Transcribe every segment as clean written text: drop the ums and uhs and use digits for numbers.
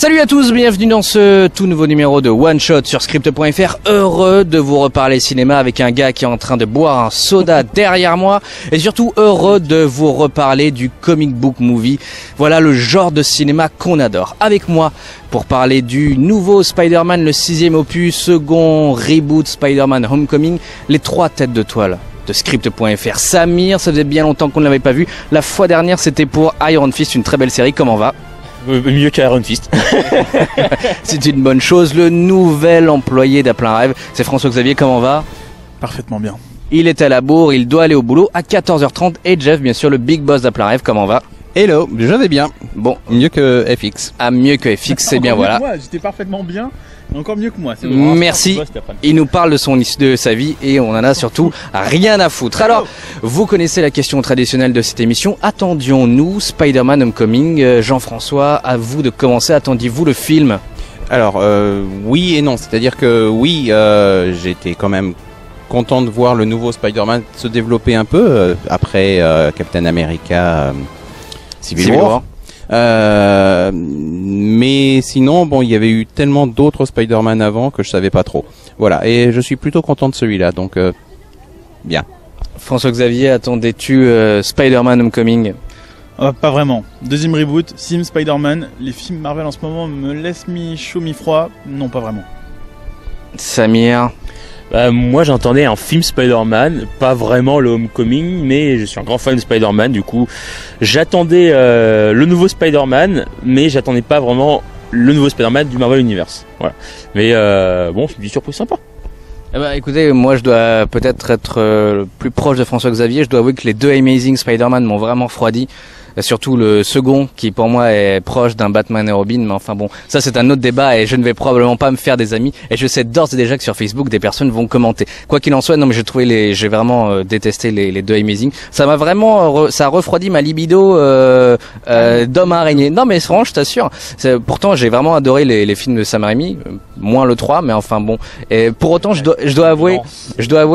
Salut à tous, bienvenue dans ce tout nouveau numéro de One Shot sur Script.fr. Heureux de vous reparler cinéma avec un gars qui est en train de boire un soda derrière moi. Et surtout heureux de vous reparler du comic book movie. Voilà le genre de cinéma qu'on adore. Avec moi pour parler du nouveau Spider-Man, le 6e opus, second reboot Spider-Man Homecoming, les 3 têtes de toile de Script.fr. Samir, ça faisait bien longtemps qu'on ne l'avait pas vu. La fois dernière c'était pour Iron Fist, une très belle série. Comment va ? Mieux qu'Iron Fist. C'est une bonne chose. Le nouvel employé d'À plein rêve, c'est François-Xavier. Comment va ? Parfaitement bien. Il est à la bourre, il doit aller au boulot à 14h30. Et Jeff, bien sûr, le big boss d'À plein rêve. Comment va ? Hello, je vais bien. Bon, Mieux que FX. ah, mieux que FX, c'est bien, voilà. Moi, j'étais parfaitement bien, mais encore mieux que moi. C'est Merci. Il nous parle de sa vie et on en a surtout rien à foutre. Alors, vous connaissez la question traditionnelle de cette émission. Attendions-nous Spider-Man Homecoming ? Jean-François, à vous de commencer. Attendiez-vous le film ? Alors, oui et non. C'est-à-dire que oui, j'étais quand même content de voir le nouveau Spider-Man se développer un peu après Captain America Civil War. Mais sinon, bon, il y avait eu tellement d'autres Spider-Man avant que je savais pas trop. Voilà, et je suis plutôt content de celui-là, donc bien. François-Xavier, attendais-tu Spider-Man Homecoming ? Pas vraiment. Deuxième reboot, Sim Spider-Man. Les films Marvel en ce moment me laissent mi-chaud, mi-froid. Non, pas vraiment. Samir ? Moi j'entendais un film Spider-Man, pas vraiment le Homecoming, mais je suis un grand fan de Spider-Man, du coup j'attendais le nouveau Spider-Man, mais j'attendais pas vraiment le nouveau Spider-Man du Marvel Universe. Voilà. Mais bon, c'est une surprise sympa. Eh ben, écoutez, moi je dois peut-être être plus proche de François-Xavier. Je dois avouer que les deux Amazing Spider-Man m'ont vraiment refroidi. Surtout le second qui pour moi est proche d'un Batman et Robin, mais enfin bon, ça c'est un autre débat et je ne vais probablement pas me faire des amis, et je sais d'ores et déjà que sur Facebook des personnes vont commenter. Quoi qu'il en soit, non mais j'ai vraiment détesté les deux Amazing. Ça m'a vraiment ça a refroidi ma libido d'homme araignée. Non mais franchement, je t'assure. Pourtant j'ai vraiment adoré les films de Sam Raimi, moins le 3, mais enfin bon. Et pour autant je dois avouer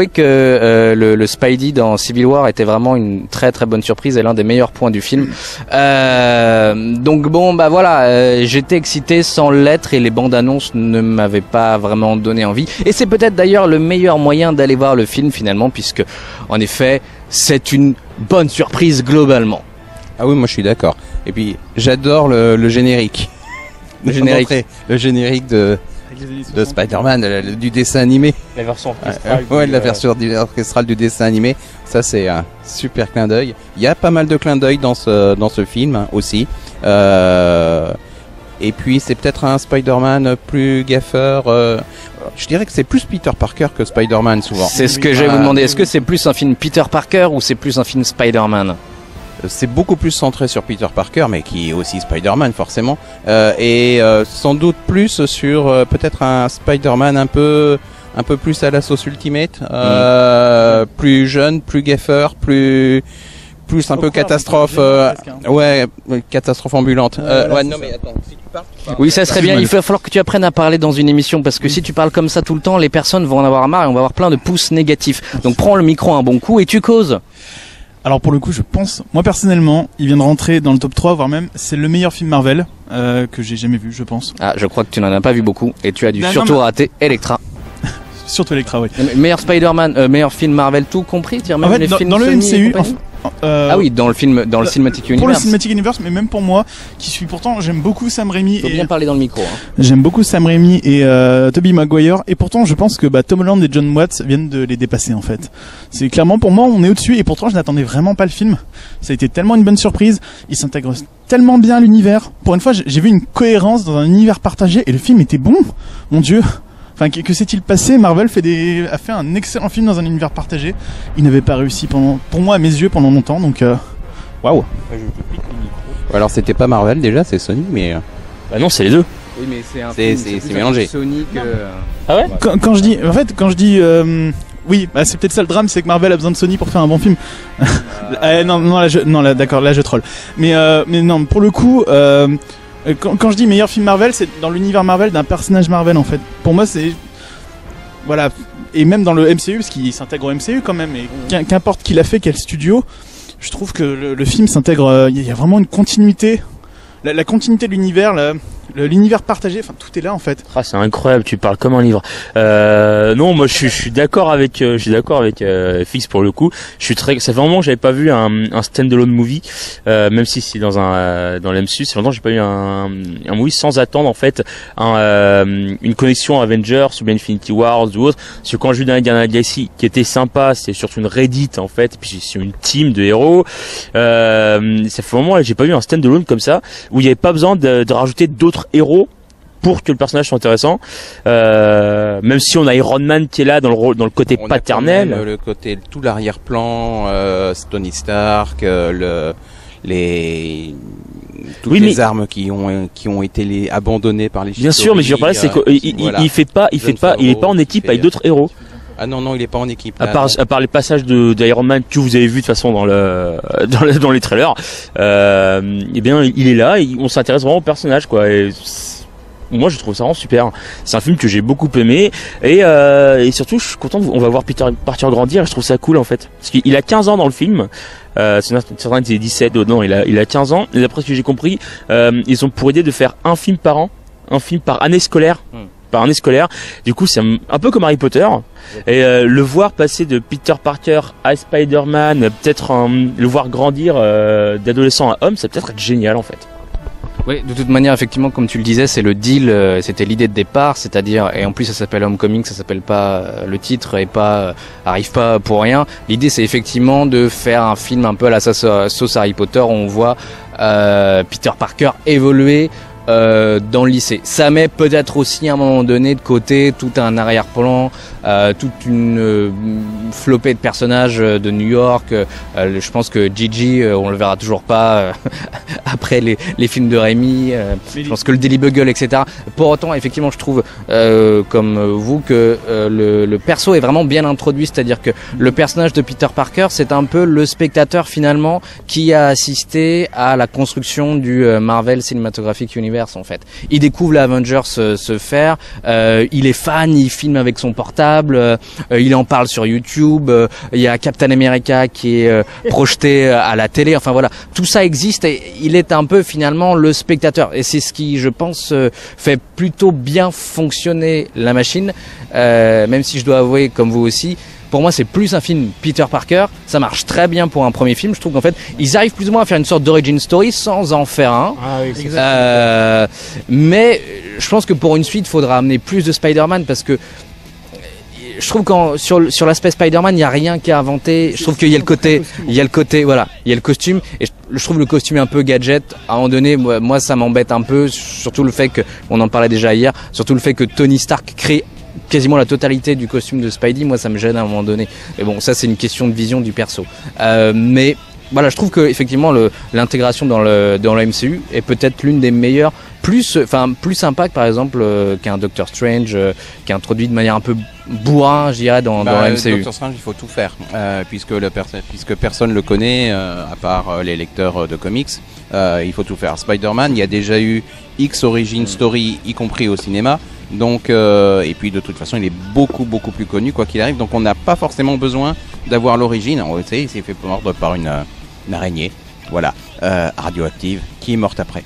que le Spidey dans Civil War était vraiment une très très bonne surprise et l'un des meilleurs points du film. Donc bon bah voilà, j'étais excité sans l'être et les bandes annonces ne m'avaient pas vraiment donné envie, et c'est peut-être d'ailleurs le meilleur moyen d'aller voir le film finalement, puisque en effet c'est une bonne surprise globalement. Ah oui, moi je suis d'accord. Et puis j'adore le générique. Le générique de Spider-Man, du dessin animé. La version orchestrale. Ouais, la version orchestrale du dessin animé. Ça, c'est un super clin d'œil. Il y a pas mal de clins d'œil dans ce film aussi. Et puis, c'est peut-être un Spider-Man plus gaffeur. Je dirais que c'est plus Peter Parker que Spider-Man souvent. C'est ce que je vais vous demander. Est-ce que c'est plus un film Peter Parker ou c'est plus un film Spider-Man ? C'est beaucoup plus centré sur Peter Parker, mais qui est aussi Spider-Man forcément, et sans doute plus sur peut-être un Spider-Man un peu plus à la sauce Ultimate, plus jeune, plus gaffeur, plus un peu catastrophe, ouais, catastrophe ambulante. Ouais, non mais attends, si tu parles. Oui, ça serait bien. Il va falloir que tu apprennes à parler dans une émission, parce que si tu parles comme ça tout le temps, les personnes vont en avoir marre et on va avoir plein de pouces négatifs. Donc prends le micro un bon coup et tu causes. Alors pour le coup, je pense, moi personnellement, il vient de rentrer dans le top 3, voire même, c'est le meilleur film Marvel que j'ai jamais vu, je pense. Ah, je crois que tu n'en as pas vu beaucoup et tu as dû surtout rater Electra. Surtout Electra, oui. Meilleur Spider-Man, meilleur film Marvel tout compris, même en fait, les films dans le Sony MCU. Ah oui, dans le Cinematic Universe. Pour le Cinematic Universe, mais même pour moi, qui suis pourtant, j'aime beaucoup Sam Raimi. Faut bien parler dans le micro. Hein. J'aime beaucoup Sam Raimi et Tobey Maguire, et pourtant je pense que Tom Holland et John Watts viennent de les dépasser en fait. C'est clairement pour moi, on est au-dessus, et pourtant je n'attendais vraiment pas le film. Ça a été tellement une bonne surprise. Il s'intègre tellement bien à l'univers. Pour une fois, j'ai vu une cohérence dans un univers partagé, et le film était bon. Mon Dieu. Enfin, que s'est-il passé ? Marvel a fait un excellent film dans un univers partagé. Il n'avait pas réussi pour moi, à mes yeux, pendant longtemps, donc waouh. Alors c'était pas Marvel déjà, c'est Sony, mais. Bah non, c'est les deux. Oui, mais c'est mélangé. Sony que... Ah ouais ? Quand je dis, oui, bah c'est peut-être ça le drame, c'est que Marvel a besoin de Sony pour faire un bon film. D'accord, là je troll. Mais non, pour le coup. Quand je dis meilleur film Marvel, c'est dans l'univers Marvel d'un personnage Marvel en fait. Pour moi, c'est voilà, et même dans le MCU, parce qu'il s'intègre au MCU quand même. Et qu'importe qui l'a fait, quel studio, je trouve que le film s'intègre. Il y a vraiment une continuité, la continuité de l'univers. l'univers partagé, enfin tout est là en fait. Ah, c'est incroyable, tu parles comme un livre. Non, moi je suis d'accord avec Fix pour le coup. Ça fait vraiment que j'avais pas vu un stand-alone movie, même si c'est dans l'MCU, c'est longtemps que j'ai pas eu un movie sans attendre en fait une connexion Avengers ou bien Infinity Wars ou autre. Parce que quand j'ai vu dans Guardians of the Galaxy, qui était sympa, c'est surtout une Reddit en fait, et puis sur une team de héros. Ça fait un moment que j'ai pas vu un stand-alone comme ça où il y avait pas besoin de rajouter d'autres héros pour que le personnage soit intéressant, même si on a Iron Man qui est là dans le côté On paternel, a quand même le côté tout l'arrière-plan, Tony Stark, toutes les armes qui ont été abandonnées par les bien sûr, mais je veux dire, c'est qu'il fait pas en équipe avec d'autres héros. Ah non, il est pas en équipe. À part les passages d'Iron Man que vous avez vu de toute façon dans les trailers, eh bien, il est là, et on s'intéresse vraiment au personnage, quoi. Et moi, je trouve ça vraiment super. C'est un film que j'ai beaucoup aimé, et surtout, je suis content. On va voir Peter Parker grandir, et je trouve ça cool en fait, parce qu'il a 15 ans dans le film. Certains disaient 17, non, il a 15 ans. Et d'après ce que j'ai compris, ils ont pour idée de faire un film par an, un film par année scolaire. Par année scolaire. Du coup, c'est un peu comme Harry Potter. Et le voir passer de Peter Parker à Spider-Man, peut-être le voir grandir d'adolescent à homme, ça peut-être être génial en fait. Oui, de toute manière, effectivement, comme tu le disais, c'est le deal, c'était l'idée de départ, c'est-à-dire, et en plus ça s'appelle Homecoming, ça s'appelle pas le titre et pas arrive pas pour rien. L'idée, c'est effectivement de faire un film un peu à la sauce Harry Potter où on voit Peter Parker évoluer dans le lycée. Ça met peut-être aussi à un moment donné de côté tout un arrière-plan, toute une flopée de personnages de New York. Je pense que Gigi, on le verra toujours pas après les films de Raimi. Je pense que le Daily Bugle, etc. Pour autant, effectivement, je trouve comme vous que le perso est vraiment bien introduit, c'est-à-dire que le personnage de Peter Parker, c'est un peu le spectateur finalement qui a assisté à la construction du Marvel Cinematographic Universe. En fait, il découvre les Avengers se faire, il est fan, il filme avec son portable, il en parle sur YouTube, il y a Captain America qui est projeté à la télé, enfin voilà, tout ça existe et il est un peu finalement le spectateur et c'est ce qui, je pense, fait plutôt bien fonctionner la machine, même si je dois avouer, comme vous aussi, pour moi, c'est plus un film Peter Parker. Ça marche très bien pour un premier film. Je trouve qu'en fait, ils arrivent plus ou moins à faire une sorte d'origin story sans en faire un. Ah oui, mais je pense que pour une suite, il faudra amener plus de Spider-Man parce que je trouve que sur l'aspect Spider-Man, il n'y a rien qu'à inventer. Je trouve qu'il y a le côté, voilà, il y a le costume. Et je trouve le costume un peu gadget. À un moment donné, moi, ça m'embête un peu. Surtout le fait que, on en parlait déjà hier, surtout le fait que Tony Stark crée quasiment la totalité du costume de Spidey, moi ça me gêne à un moment donné. Mais bon, ça c'est une question de vision du perso. Mais voilà, je trouve que effectivement l'intégration dans le MCU est peut-être l'une des meilleures, plus sympa que par exemple qu'un Doctor Strange qui est introduit de manière un peu bourrin, je dirais, dans le MCU. Doctor Strange, il faut tout faire puisque personne le connaît à part les lecteurs de comics. Il faut tout faire. Spider-Man, il y a déjà eu X origin story, y compris au cinéma. Donc et puis de toute façon, il est beaucoup plus connu quoi qu'il arrive. Donc on n'a pas forcément besoin d'avoir l'origine. On sait, il s'est fait mordre par une araignée, voilà, radioactive, qui est morte après.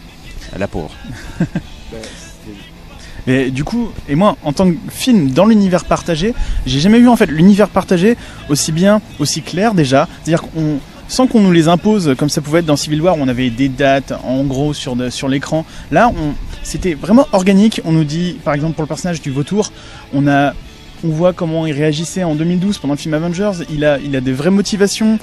La pauvre. Et du coup, et moi, en tant que film dans l'univers partagé, j'ai jamais vu en fait l'univers partagé aussi clair déjà. C'est-à-dire qu'on sans qu'on nous les impose comme ça pouvait être dans Civil War où on avait des dates en gros sur l'écran. Là, c'était vraiment organique. On nous dit, par exemple pour le personnage du vautour, on voit comment il réagissait en 2012 pendant le film Avengers. Il a des vraies motivations.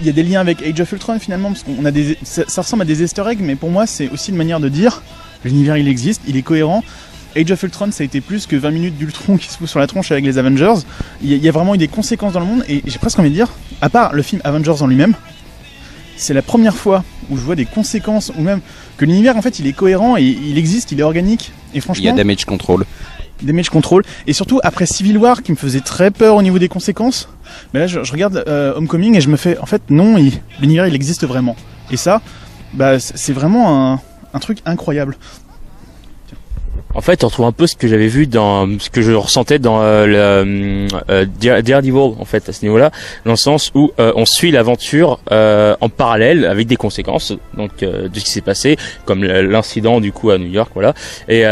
Il y a des liens avec Age of Ultron finalement parce qu'on a ça ressemble à des Easter eggs, mais pour moi c'est aussi une manière de dire l'univers il existe, il est cohérent. Age of Ultron, ça a été plus que 20 minutes d'Ultron qui se fout sur la tronche avec les Avengers. Il y a vraiment eu des conséquences dans le monde et j'ai presque envie de dire, à part le film Avengers en lui-même, c'est la première fois où je vois des conséquences ou même que l'univers en fait il est cohérent et il existe, il est organique et franchement. Il y a Damage Control. Et surtout après Civil War qui me faisait très peur au niveau des conséquences. Mais là je regarde Homecoming et je me fais en fait non, l'univers il existe vraiment. Et ça, c'est vraiment un truc incroyable. En fait, on retrouve un peu ce que j'avais vu ce que je ressentais dans Daredevil, en fait, à ce niveau-là, dans le sens où on suit l'aventure en parallèle avec des conséquences, donc de ce qui s'est passé, comme l'incident du coup à New York, voilà. Et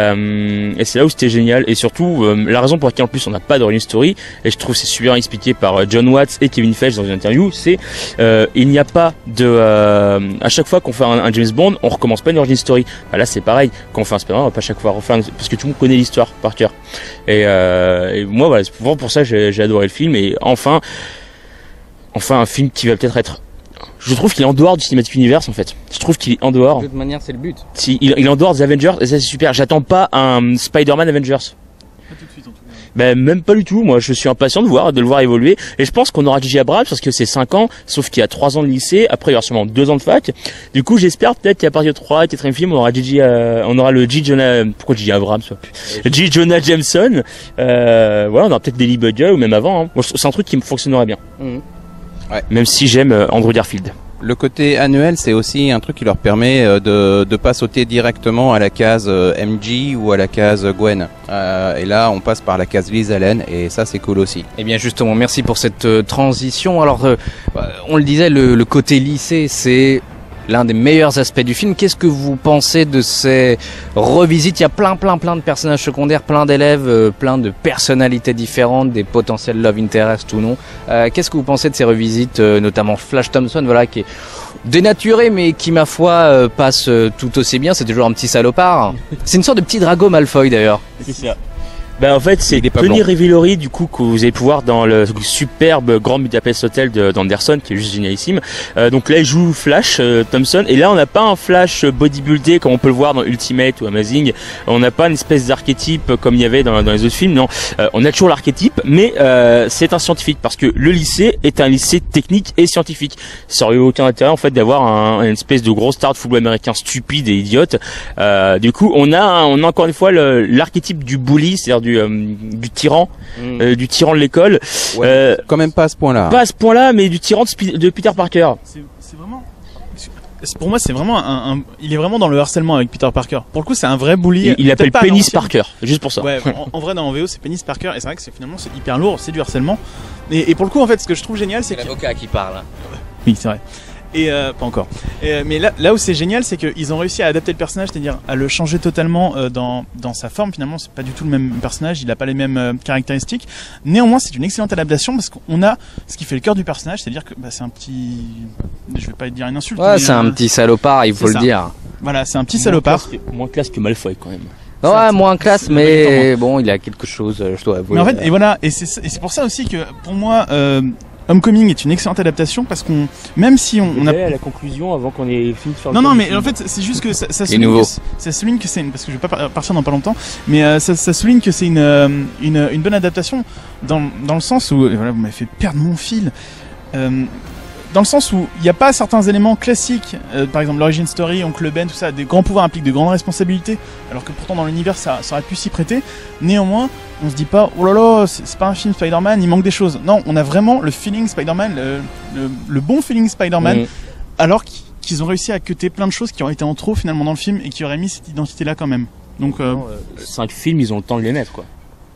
c'est là où c'était génial. Et surtout, la raison pour laquelle en plus on n'a pas d'origin story, et je trouve c'est super expliqué par John Watts et Kevin Feige dans une interview, c'est il n'y a pas de à chaque fois qu'on fait un James Bond, on recommence pas une origin story. Là, c'est pareil. Quand on fait un Spider-Man, on va pas chaque fois refaire parce que tout le monde connaît l'histoire par cœur. Et moi, voilà, c'est pour ça j'ai adoré le film. Et enfin un film qui va peut-être être. Je trouve qu'il est en dehors du Cinematic Universe en fait. Je trouve qu'il est en dehors. De toute manière, c'est le but. Si, il est en dehors des Avengers et ça c'est super. J'attends pas un Spider-Man Avengers. Pas tout de suite en tout cas. Ben même pas du tout. Moi, je suis impatient de le voir évoluer. Et je pense qu'on aura J.J. Abrams parce que c'est 5 ans, sauf qu'il y a 3 ans de lycée. Après, il y aura sûrement 2 ans de fac. Du coup, j'espère peut-être qu'à partir de 3 et 4e film, on aura le J. Jonah. Pourquoi J.J. Abrams J. Jonah Jameson. Voilà, on aura peut-être Daily Bugle ou même avant. Hein. Moi, c'est un truc qui me fonctionnerait bien. Ouais. Même si j'aime Andrew Garfield. Le côté annuel, c'est aussi un truc qui leur permet de pas sauter directement à la case MJ ou à la case Gwen. Et là, on passe par la case Liz Allen et ça, c'est cool aussi. Eh bien justement, merci pour cette transition. Alors, on le disait, le côté lycée, c'est l'un des meilleurs aspects du film. Qu'est-ce que vous pensez de ces revisites? Il y a plein de personnages secondaires, plein d'élèves, plein de personnalités différentes, des potentiels love interest ou non. Qu'est-ce que vous pensez de ces revisites, notamment Flash Thompson, voilà, qui est dénaturé mais qui ma foi passe tout aussi bien. C'est toujours un petit salopard. C'est une sorte de petit Drago Malfoy d'ailleurs. C'est ça. Ben en fait c'est Il est pas Tony blanc. Revolori du coup que vous allez pouvoir dans le superbe Grand Budapest Hotel d'Anderson qui est juste génialissime. Donc là il joue Flash Thompson et là on n'a pas un Flash bodybuildé comme on peut le voir dans Ultimate ou Amazing. On n'a pas une espèce d'archétype comme il y avait dans les autres films. Non, on a toujours l'archétype mais c'est un scientifique parce que le lycée est un lycée technique et scientifique. Ça aurait eu aucun intérêt en fait d'avoir une espèce de gros star de football américain stupide et idiote. Du coup on a encore une fois l'archétype du bully, c'est-à-dire du tyran, du tyran de l'école. Ouais, quand même pas à ce point-là. Pas à ce point-là, mais du tyran de Peter Parker. C'est vraiment. Pour moi, c'est vraiment il est vraiment dans le harcèlement avec Peter Parker. Pour le coup, c'est un vrai bully. Il appelle Penis Parker, juste pour ça. Ouais, en vrai, dans VO, c'est Penis Parker, et c'est vrai que finalement, c'est hyper lourd, c'est du harcèlement. Et pour le coup, en fait, ce que je trouve génial, c'est que. l'avocat qui parle. Oui, c'est vrai. Et pas encore. Mais là où c'est génial, c'est qu'ils ont réussi à adapter le personnage, c'est-à-dire à le changer totalement dans sa forme. Finalement, c'est pas du tout le même personnage, il a pas les mêmes caractéristiques. Néanmoins, c'est une excellente adaptation parce qu'on a ce qui fait le cœur du personnage, c'est-à-dire que c'est un petit, je vais pas dire une insulte. Ouais, mais, c'est un petit salopard, il faut le ça. dire. Voilà, c'est un petit salopard. Moins classe que Malfoy quand même. Ouais, moins classe, c'est mais bon, il a quelque chose, je dois avouer. Mais en fait, et voilà, et c'est pour ça aussi que pour moi, Homecoming est une excellente adaptation parce qu'on, même si on a à la conclusion avant qu'on ait fini de faire. non, mais en fait, c'est juste que ça souligne que c'est parce que je vais pas partir dans pas longtemps, mais ça souligne que c'est une bonne adaptation dans le sens où, voilà, vous m'avez fait perdre mon fil. Dans le sens où il n'y a pas certains éléments classiques, par exemple l'origin story, Oncle Ben, tout ça, des grands pouvoirs impliquent de grandes responsabilités, alors que pourtant dans l'univers ça aurait pu s'y prêter. Néanmoins, on se dit pas, oh là là, c'est pas un film Spider-Man, il manque des choses. Non, on a vraiment le feeling Spider-Man, le bon feeling Spider-Man, alors qu'ils ont réussi à cutter plein de choses qui ont été en trop finalement dans le film et qui auraient mis cette identité-là quand même. Donc 5 films, ils ont le temps de les mettre quoi.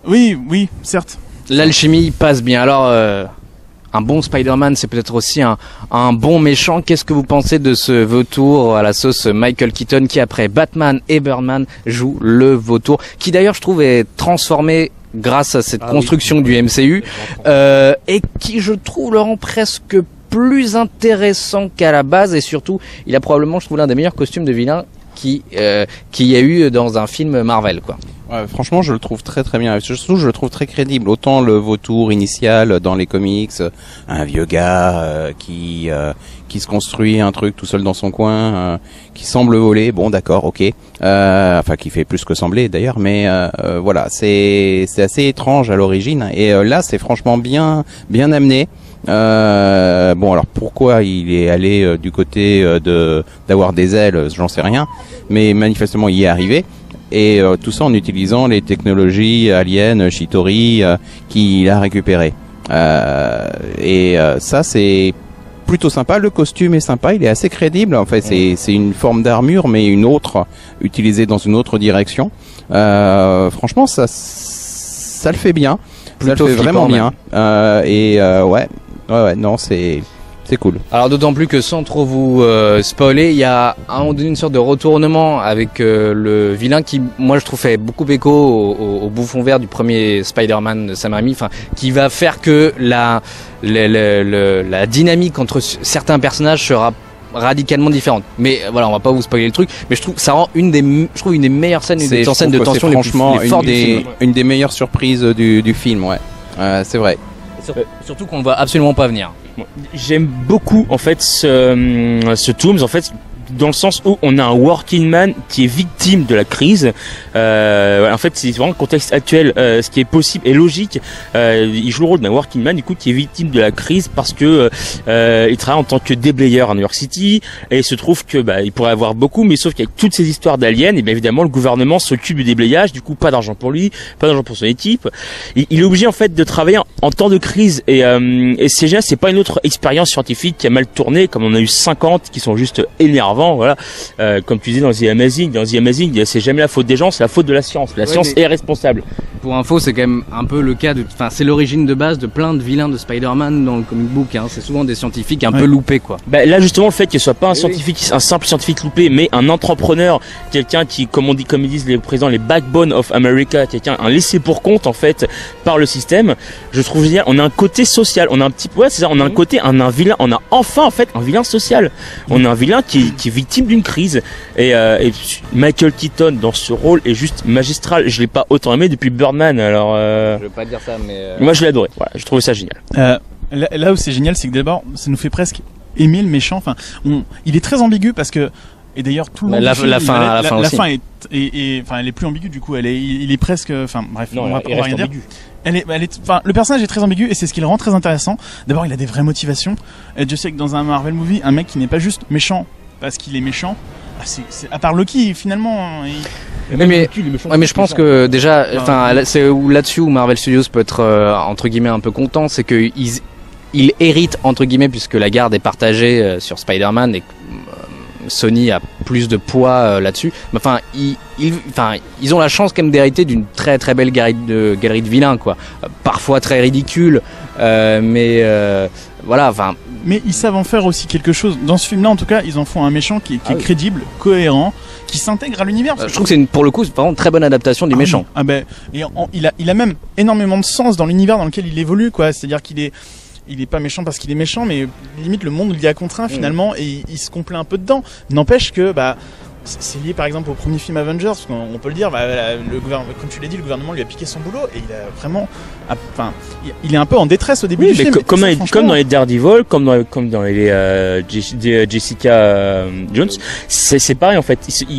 oui, certes. L'alchimie passe bien. Alors, un bon Spider-Man, c'est peut-être aussi un bon méchant. Qu'est-ce que vous pensez de ce vautour à la sauce Michael Keaton qui, après Batman et Birdman, joue le vautour, qui d'ailleurs, je trouve, est transformé grâce à cette construction du MCU, et qui, je trouve, le rend presque plus intéressant qu'à la base, et surtout, il a probablement, je trouve, l'un des meilleurs costumes de vilain qui y a eu dans un film Marvel, quoi. Ouais, franchement, je le trouve très très bien. Surtout, je le trouve très crédible. Autant le vautour initial dans les comics, un vieux gars qui se construit un truc tout seul dans son coin, qui semble voler. Bon, d'accord, ok. Enfin, qui fait plus que sembler d'ailleurs, mais voilà, c'est assez étrange à l'origine. Et là, c'est franchement bien amené. Bon, alors pourquoi il est allé du côté d'avoir des ailes, j'en sais rien. Mais manifestement, il y est arrivé. Et tout ça en utilisant les technologies aliens, Shitori, qu'il a récupérées. Ça, c'est plutôt sympa. Le costume est sympa, il est assez crédible. En fait, c'est une forme d'armure, mais une autre utilisée dans une autre direction. Franchement, ça le fait bien. Plutôt ça le fait vraiment flippant, bien. Ouais, non, c'est cool. Alors d'autant plus que sans trop vous spoiler, il y a à un moment donné une sorte de retournement avec le vilain qui, moi je trouve, fait beaucoup écho au bouffon vert du premier Spider-Man de Sam Raimi, enfin qui va faire que la dynamique entre certains personnages sera radicalement différente. Mais voilà, on va pas vous spoiler le truc, mais je trouve ça rend une des meilleures scènes, une des scènes de tension les plus fortes du film. Une des meilleures surprises du film, ouais. C'est vrai. Surtout qu'on ne voit absolument pas venir. J'aime beaucoup en fait ce Tooms, en fait, dans le sens où on a un working man qui est victime de la crise. En fait, c'est vraiment le contexte actuel, ce qui est possible et logique. Il joue le rôle d'un working man, du coup, qui est victime de la crise parce que il travaille en tant que déblayeur à New York City, et il se trouve que il pourrait avoir beaucoup, mais sauf qu'avec toutes ces histoires d'aliens, et bien évidemment, le gouvernement s'occupe du déblayage. Du coup, pas d'argent pour lui, pas d'argent pour son équipe. Il est obligé en fait de travailler en temps de crise, et c'est génial. C'est pas une autre expérience scientifique qui a mal tourné, comme on a eu 50 qui sont juste énervants. Voilà, comme tu disais dans The Amazing, c'est jamais la faute des gens, c'est la faute de la science. La science est responsable. Pour info, c'est quand même un peu le cas enfin, c'est l'origine de base de plein de vilains de Spider-Man dans le comic book, hein. C'est souvent des scientifiques un peu loupés, quoi. Là, justement, le fait qu'il soit pas un scientifique, un simple scientifique loupé, mais un entrepreneur, quelqu'un qui, comme ils disent les présidents, les backbone of America, quelqu'un, un laissé pour compte, en fait, par le système, je trouve génial. On a un côté social, on a un petit peu, c'est ça, on a un côté, un vilain, on a enfin, en fait, un vilain social. On a un vilain qui est victime d'une crise, et Michael Keaton dans ce rôle est juste magistral. Je l'ai pas autant aimé depuis Birdman, alors je veux pas dire ça, mais moi je l'ai adoré. Voilà, je trouvais ça génial. Là où c'est génial, c'est que d'abord ça nous fait presque aimer le méchant. Enfin, il est très ambigu parce que, et d'ailleurs tout le monde, la fin est elle est plus ambiguë, du coup il est presque, enfin bref, non, on va il reste rien dire. ambigu. Le personnage est très ambigu, et c'est ce qui le rend très intéressant. D'abord, il a des vraies motivations. Et je sais que dans un Marvel movie, un mec qui n'est pas juste méchant parce qu'il est méchant, c'est à part Loki finalement. Mais je pense que déjà, enfin, c'est là-dessus où Marvel Studios peut être entre guillemets un peu content, c'est que ils héritent entre guillemets, puisque la garde est partagée sur Spider-Man, et Sony a plus de poids là-dessus. Mais enfin, ils ont la chance quand même d'hériter d'une très très belle galerie de vilains, quoi. Parfois très ridicule, mais voilà, enfin. Mais ils savent en faire aussi quelque chose. Dans ce film-là, en tout cas, ils en font un méchant qui est crédible, cohérent, qui s'intègre à l'univers. Je trouve que c'est pour le coup, c'est vraiment une très bonne adaptation du méchant. Il a même énormément de sens dans l'univers dans lequel il évolue, quoi. C'est-à-dire qu'il est pas méchant parce qu'il est méchant, mais limite le monde l'y a contraint finalement, et il se complaît un peu dedans. N'empêche que c'est lié par exemple au premier film Avengers, parce qu'on peut le dire, le gouvernement, comme tu l'as dit, le gouvernement lui a piqué son boulot, et il a vraiment, il est un peu en détresse au début du film. Comme dans les Daredevil, comme dans les Jessica Jones, c'est pareil en fait.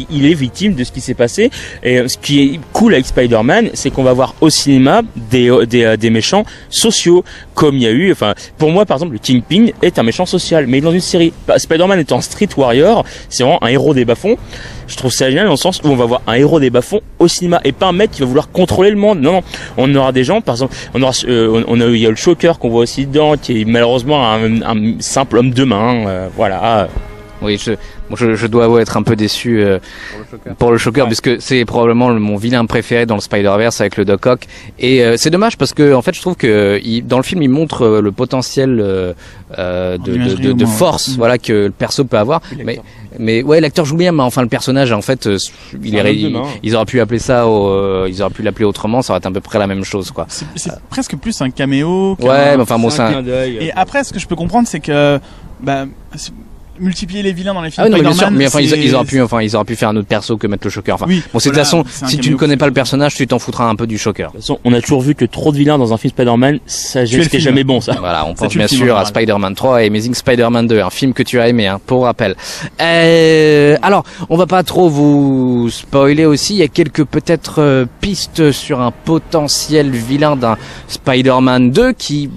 Il est victime de ce qui s'est passé, et ce qui est cool avec Spider-Man, c'est qu'on va voir au cinéma des méchants sociaux, comme il y a eu, enfin, pour moi par exemple, le Kingpin est un méchant social, mais dans une série. Spider-Man étant Street Warrior, c'est vraiment un héros des bas-fonds. Je trouve ça génial dans le sens où on va voir un héros des bas-fonds au cinéma, et pas un mec qui va vouloir contrôler le monde. Non, on aura des gens, par exemple, il y a le Shocker qu'on voit aussi dedans, qui est malheureusement un simple homme de main, voilà. Oui, je dois avouer être un peu déçu pour le Shocker, puisque c'est probablement mon vilain préféré dans le Spider-Verse avec le Doc Ock. Et c'est dommage parce que en fait, je trouve que dans le film, il montre le potentiel de force, voilà, que le perso peut avoir. Mais ouais, l'acteur joue bien, mais enfin le personnage, en fait, ils auraient pu appeler ça, ils auraient pu l'appeler autrement, ça aurait été à peu près la même chose, quoi. C'est presque plus un caméo. Ouais, mais enfin bon, ça. Et après, ce que je peux comprendre, c'est que multiplier les vilains dans les films Spider-Man, mais enfin ils auraient pu faire un autre perso que mettre le Shocker. Enfin, de toute façon, si tu ne connais pas le personnage, tu t'en foutras un peu du Shocker. De toute façon, on a toujours vu que trop de vilains dans un film Spider-Man, c'était jamais bon, ça. Voilà, on pense bien sûr à Spider-Man 3 et Amazing Spider-Man 2, un film que tu as aimé, hein, pour rappel. Alors, on va pas trop vous spoiler aussi, il y a quelques peut-être pistes sur un potentiel vilain d'un Spider-Man 2 qui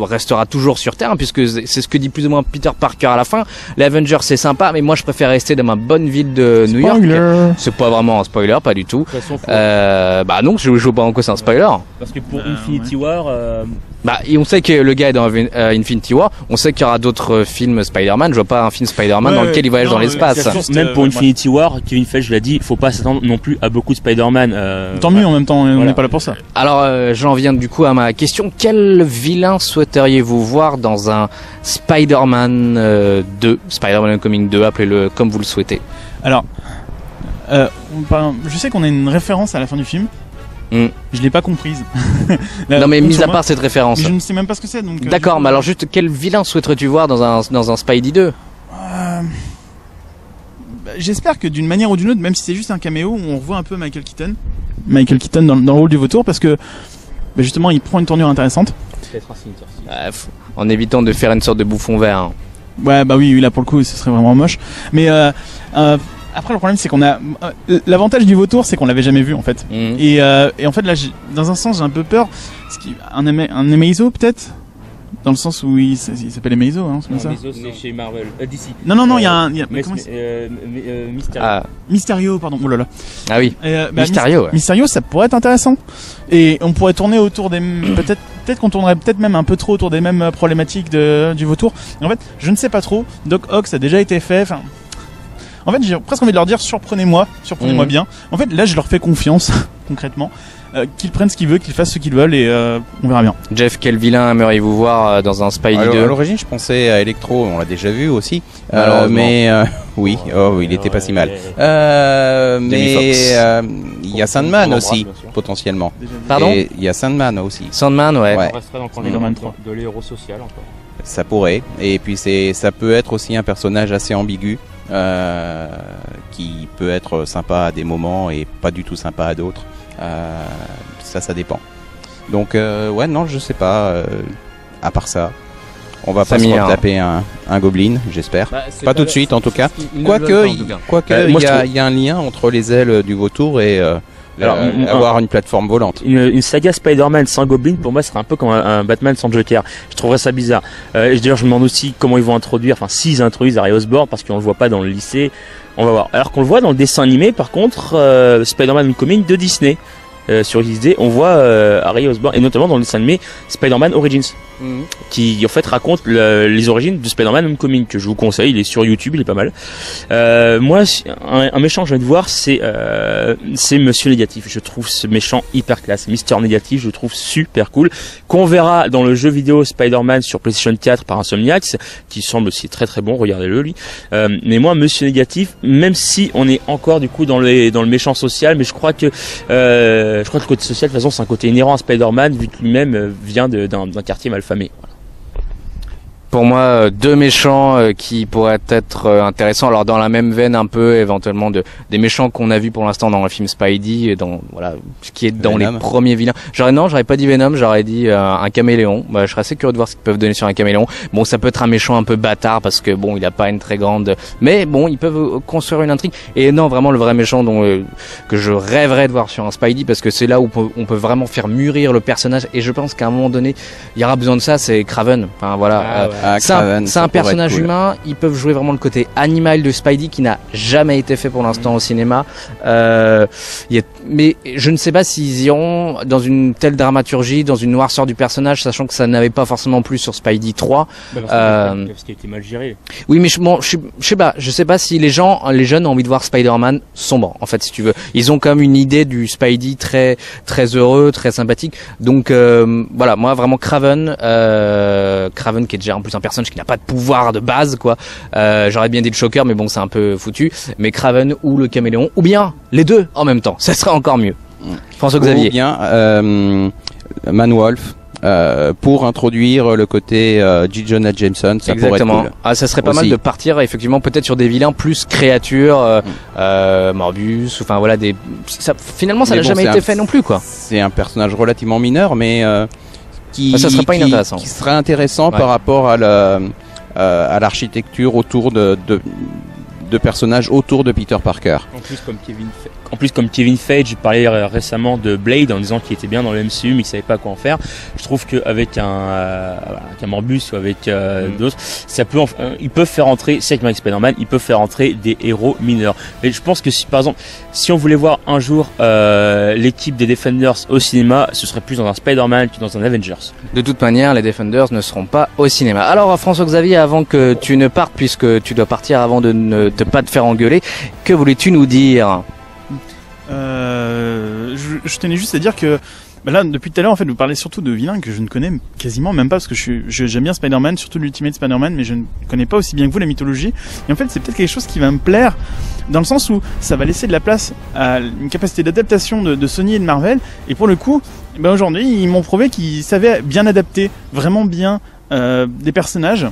restera toujours sur Terre, hein, puisque c'est ce que dit plus ou moins Peter Parker à la fin. Les Avengers, c'est sympa, mais moi je préfère rester dans ma bonne ville de New York. C'est pas vraiment un spoiler, pas du tout. De toute façon, non, je vois pas en quoi c'est un spoiler. Parce que pour Infinity War, Bah, et on sait que le gars est dans Infinity War, on sait qu'il y aura d'autres films Spider-Man, je vois pas un film Spider-Man dans lequel il voyage dans l'espace. Même pour Infinity War, Kevin Feige l'a dit, faut pas s'attendre non plus à beaucoup de Spider-Man. Tant mieux en même temps, on n'est pas là pour ça. Alors j'en viens du coup à ma question, quel vilain souhaiteriez-vous voir dans un Spider-Man 2, Spider-Man Homecoming 2, appelez-le comme vous le souhaitez? Alors, je sais qu'on a une référence à la fin du film. Je l'ai pas comprise. Non mais mis à part cette référence. Mais je ne sais même pas ce que c'est. D'accord, mais alors juste quel vilain souhaiterais-tu voir dans un Spidey 2? J'espère que d'une manière ou d'une autre, même si c'est juste un caméo, on revoit un peu Michael Keaton dans le rôle du vautour, parce que justement il prend une tournure intéressante. En évitant de faire une sorte de bouffon vert. Hein. Ouais bah oui là pour le coup ce serait vraiment moche. Mais après le problème c'est qu'on a l'avantage du vautour c'est qu'on l'avait jamais vu en fait. Et en fait là dans un sens j'ai un peu peur. Un Emeizo peut-être. Dans le sens où il s'appelle Emeizo, hein, c'est comme ça. Emeizo c'est chez Marvel, DC. Non, il y a Mysterio. Mysterio, pardon. Oh là là. Ah oui. Mysterio. Ouais. Mysterio, ça pourrait être intéressant. Et on pourrait tourner autour des peut-être qu'on tournerait peut-être même un peu trop autour des mêmes problématiques du vautour. Et en fait, je ne sais pas trop. Doc Ock, ça a déjà été fait. Enfin, en fait, j'ai presque envie de leur dire surprenez-moi bien. En fait, là, je leur fais confiance concrètement. Qu'ils prennent ce qu'ils veulent, qu'ils fassent ce qu'ils veulent et on verra bien. Jeff, quel vilain aimeriez-vous voir dans un Spidey 2? À l'origine, je pensais à Electro, on l'a déjà vu aussi. Mais oui, il était pas si mal. Mais il y a Sandman aussi, potentiellement. Pardon? Il y a Sandman aussi. Sandman, ouais. On resterait dans Spider-Man 3 de l'héros social encore. Ça pourrait. Et puis ça peut être aussi un personnage assez ambigu. Qui peut être sympa à des moments et pas du tout sympa à d'autres. Ça dépend. Donc ouais non je sais pas. À part ça, on va pas se taper un Goblin, j'espère. Pas tout de suite en tout cas. Quoique il y a un lien entre les ailes du vautour et avoir une plateforme volante. Une saga Spider-Man sans Goblin, pour moi, serait un peu comme un Batman sans Joker. Je trouverais ça bizarre. D'ailleurs, je me demande aussi comment ils vont introduire, enfin, s'ils introduisent Harry Osborn, parce qu'on le voit pas dans le lycée. On va voir. Alors qu'on le voit dans le dessin animé, par contre, Spider-Man Homecoming de Disney. Sur XD, on voit Harry Osborn, et notamment dans le dessin animé Spider-Man Origins, qui en fait raconte les origines de Spider-Man Homecoming, que je vous conseille, il est sur YouTube, il est pas mal. Moi, un méchant que je viens de voir, c'est Monsieur Négatif. Je trouve ce méchant hyper classe. Mister Négatif, je trouve super cool. Qu'on verra dans le jeu vidéo Spider-Man sur PlayStation 4 par Insomniac, qui semble aussi très très bon, regardez-le lui. Mais moi, Monsieur Négatif, même si on est encore du coup dans le méchant social, mais je crois que le côté social, de toute façon, c'est un côté inhérent à Spider-Man, vu que lui-même vient d'un quartier malfamé. Voilà. Pour moi, deux méchants qui pourraient être intéressants. Alors dans la même veine un peu, éventuellement des méchants qu'on a vus pour l'instant dans le film Spidey, et dans ce qui est dans Venom. Les premiers vilains. J'aurais pas dit Venom, j'aurais dit un caméléon. Je serais assez curieux de voir ce qu'ils peuvent donner sur un caméléon. Bon, ça peut être un méchant un peu bâtard parce que bon, il a pas une très grande, mais bon, ils peuvent construire une intrigue. Et non, vraiment le vrai méchant que je rêverais de voir sur un Spidey, parce que c'est là où on peut vraiment faire mûrir le personnage. Et je pense qu'à un moment donné, il y aura besoin de ça. C'est Kraven. Enfin voilà. C'est un personnage humain, ils peuvent jouer vraiment le côté animal de Spidey qui n'a jamais été fait pour l'instant au cinéma. Mais je ne sais pas s'ils iront dans une telle dramaturgie, dans une noirceur du personnage, sachant que ça n'avait pas forcément plu sur Spidey 3. Parce qu'il était mal géré. Oui, mais je sais pas si les jeunes ont envie de voir Spider-Man sombre, en fait, si tu veux. Ils ont comme une idée du Spidey très, très heureux, très sympathique. Donc, voilà, moi, vraiment Kraven qui est déjà en plus un personnage qui n'a pas de pouvoir de base, quoi. J'aurais bien dit le Shocker, mais bon, c'est un peu foutu. Mais Kraven ou le Caméléon, ou bien les deux en même temps, ça serait encore mieux. François Xavier. Ou bien Manwolf. Pour introduire le côté J. Jonah Jameson, ça pourrait être cool. Ça serait pas mal de partir effectivement peut-être sur des vilains plus créatures, Morbius, enfin voilà finalement ça n'a jamais été fait non plus, quoi. C'est un personnage relativement mineur, mais ça serait pas inintéressant. Qui serait intéressant par rapport à l'architecture autour de personnages autour de Peter Parker. En plus, comme Kevin Feige parlait récemment de Blade en disant qu'il était bien dans le MCU mais qu'il savait pas quoi en faire, je trouve qu'avec un Morbus ou avec d'autres, ça peut ils peuvent faire entrer, c'est avec Spider-Man, ils peuvent faire entrer des héros mineurs. Et je pense que si, par exemple, si on voulait voir un jour l'équipe des Defenders au cinéma, ce serait plus dans un Spider-Man que dans un Avengers. De toute manière, les Defenders ne seront pas au cinéma. Alors François-Xavier, avant que tu ne partes, puisque tu dois partir avant de ne pas te faire engueuler, que voulais-tu nous dire ? Je tenais juste à dire que là, depuis tout à l'heure, en fait, vous parlez surtout de vilains que je ne connais quasiment même pas, parce que j'aime bien Spider-Man, surtout l'Ultimate Spider-Man, mais je ne connais pas aussi bien que vous la mythologie. Et en fait, c'est peut-être quelque chose qui va me plaire, dans le sens où ça va laisser de la place à une capacité d'adaptation de Sony et de Marvel. Et pour le coup, aujourd'hui, ils m'ont prouvé qu'ils savaient bien adapter, vraiment bien, des personnages.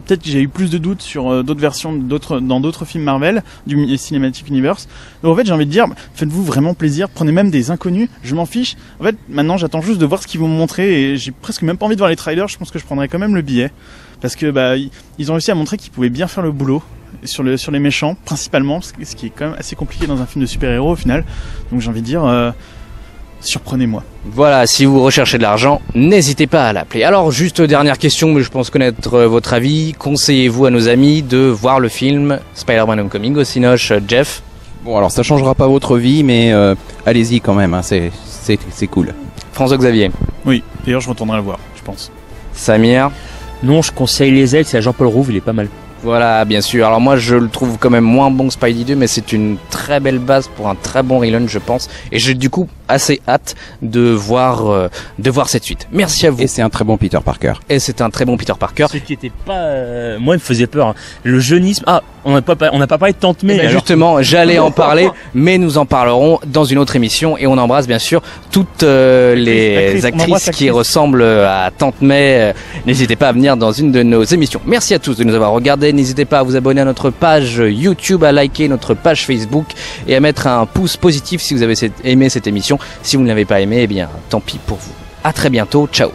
Peut-être que j'ai eu plus de doutes sur d'autres versions dans d'autres films Marvel du Cinematic Universe. Donc en fait, j'ai envie de dire, faites-vous vraiment plaisir, prenez même des inconnus, je m'en fiche. En fait, maintenant, j'attends juste de voir ce qu'ils vont me montrer et j'ai presque même pas envie de voir les trailers. Je pense que je prendrai quand même le billet parce que ils ont réussi à montrer qu'ils pouvaient bien faire le boulot sur les méchants principalement, ce qui est quand même assez compliqué dans un film de super-héros au final. Donc j'ai envie de dire surprenez-moi. Voilà, si vous recherchez de l'argent, n'hésitez pas à l'appeler. Alors, juste dernière question, mais je pense connaître votre avis. Conseillez-vous à nos amis de voir le film Spider-Man Homecoming au Cinoche, Jeff ? Bon, alors ça changera pas votre vie, mais allez-y quand même, hein, c'est cool. François-Xavier ? Oui, d'ailleurs je retournerai le voir, je pense. Samir ? Non, je conseille Les Ailes, c'est à Jean-Paul Rouve, il est pas mal. Voilà, bien sûr. Alors moi, je le trouve quand même moins bon que Spidey 2, mais c'est une très belle base pour un très bon relaunch, je pense. Et j'ai du coup assez hâte de voir cette suite. Merci à vous. Et c'est un très bon Peter Parker. Et c'est un très bon Peter Parker. Ce qui était pas, moi, il me faisait peur. Hein. Le jeunisme. Ah, on n'a pas parlé de Tante May. Justement, j'allais en parler, mais nous en parlerons dans une autre émission. Et on embrasse bien sûr toutes les actrices qui ressemblent à Tante May. N'hésitez pas à venir dans une de nos émissions. Merci à tous de nous avoir regardés. N'hésitez pas à vous abonner à notre page YouTube, à liker notre page Facebook et à mettre un pouce positif si vous avez aimé cette émission. Si vous ne l'avez pas aimé, eh bien, tant pis pour vous. À très bientôt. Ciao.